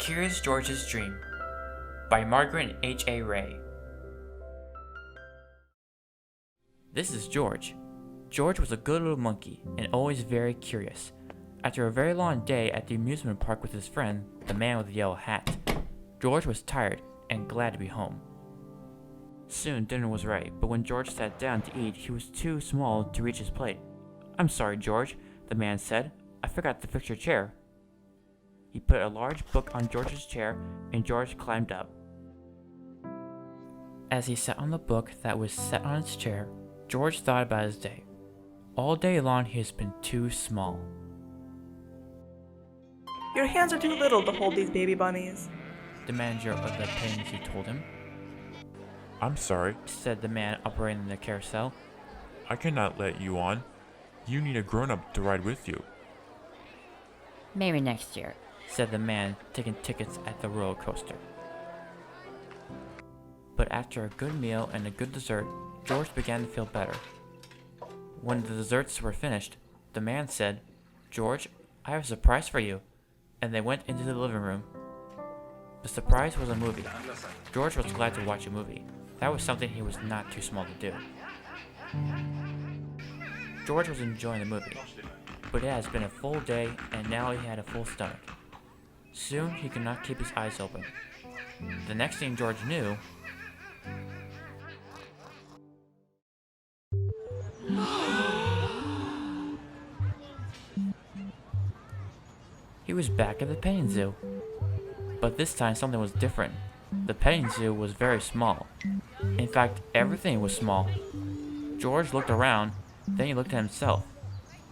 Curious George's Dream by Margaret H.A. Ray. This is George. George was a good little monkey and always very curious. After a very long day at the amusement park with his friend, the man with the yellow hat, George was tired and glad to be home. Soon dinner was ready, but when George sat down to eat, he was too small to reach his plate. "I'm sorry, George," the man said. "I forgot to fix your chair." He put a large book on George's chair, and George climbed up. As he sat on the book that was set on his chair, George thought about his day. All day long he has been too small. Your hands are too little to hold these baby bunnies, The manager of the petting zoo told him. "I'm sorry, Said the man operating the carousel. I cannot let you on. You need a grown-up to ride with you." Maybe next year. Said the man taking tickets at the roller coaster. But after a good meal and a good dessert, George began to feel better. When the desserts were finished, the man said, "George, I have a surprise for you," and they went into the living room. The surprise was a movie. George was glad to watch a movie. That was something he was not too small to do. George was enjoying the movie, but it has been a full day and now he had a full stomach. Soon he could not keep his eyes open. The next thing George knew, he was back at the petting zoo. But this time something was different. The petting zoo was very small. In fact, everything was small. George looked around, then he looked at himself.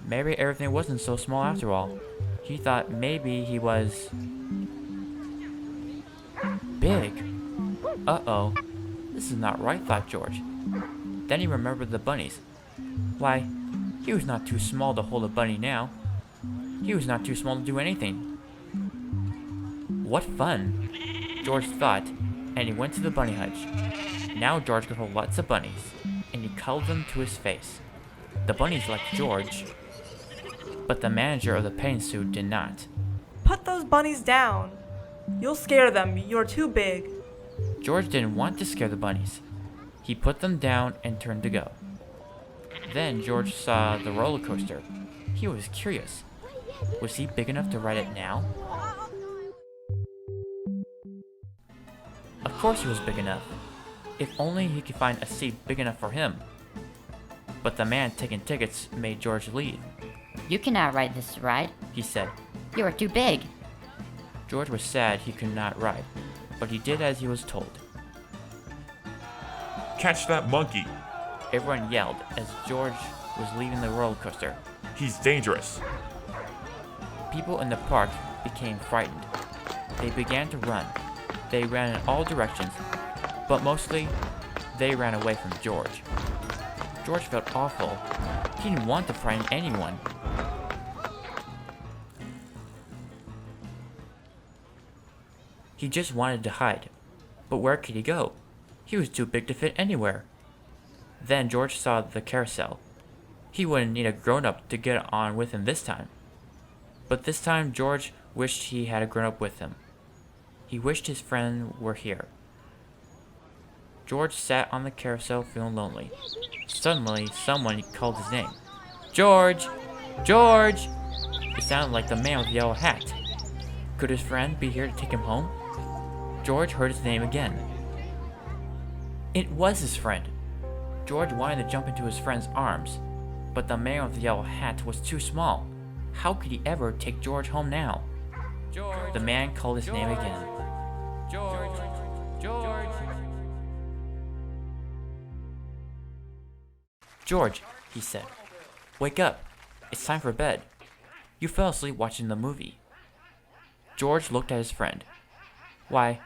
Maybe everything wasn't so small after all. He thought maybe he was big. Uh-oh, this is not right, thought George. Then he remembered the bunnies. Why, he was not too small to hold a bunny now. He was not too small to do anything. What fun, George thought, and he went to the bunny hutch. Now George could hold lots of bunnies, and he cuddled them to his face. The bunnies liked George, but the manager of the petting zoo did not. Put those bunnies down. You'll scare them. You're too big. George didn't want to scare the bunnies. He put them down and turned to go. Then George saw the roller coaster. He was curious. Was he big enough to ride it now? Of course he was big enough. If only he could find a seat big enough for him. But the man taking tickets made George leave. You cannot ride this ride. He said. You are too big. George was sad he could not ride, but he did as he was told. "Catch that monkey! Everyone yelled as George was leaving the roller coaster. He's dangerous!" People in the park became frightened. They began to run. They ran in all directions, but mostly they ran away from George. George felt awful. He didn't want to frighten anyone. He just wanted to hide. But where could he go? He was too big to fit anywhere. Then George saw the carousel. He wouldn't need a grown-up to get on with him this time. But this time George wished he had a grown-up with him. He wished his friend were here. George sat on the carousel feeling lonely. Suddenly, someone called his name. "George! George!" It sounded like the man with the yellow hat. Could his friend be here to take him home? George heard his name again. It was his friend. George wanted to jump into his friend's arms, but the man with the yellow hat was too small. How could he ever take George home now? George! The man called his name again. George! George! "George," he said, "wake up. It's time for bed. You fell asleep watching the movie." George looked at his friend. Why,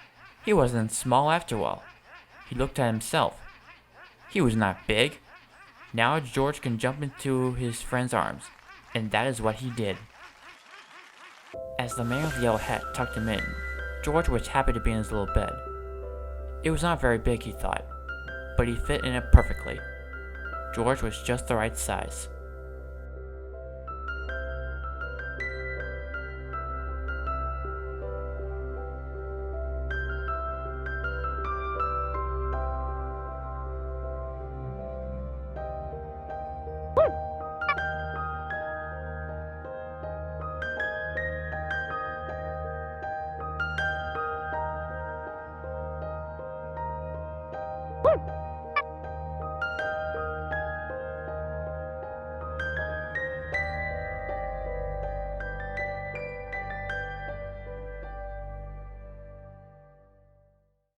he wasn't small after all. He looked at himself. He was not big. Now George can jump into his friend's arms, and that is what he did. As the man with the yellow hat tucked him in, George was happy to be in his little bed. It was not very big, he thought, but he fit in it perfectly. George was just the right size. Woo!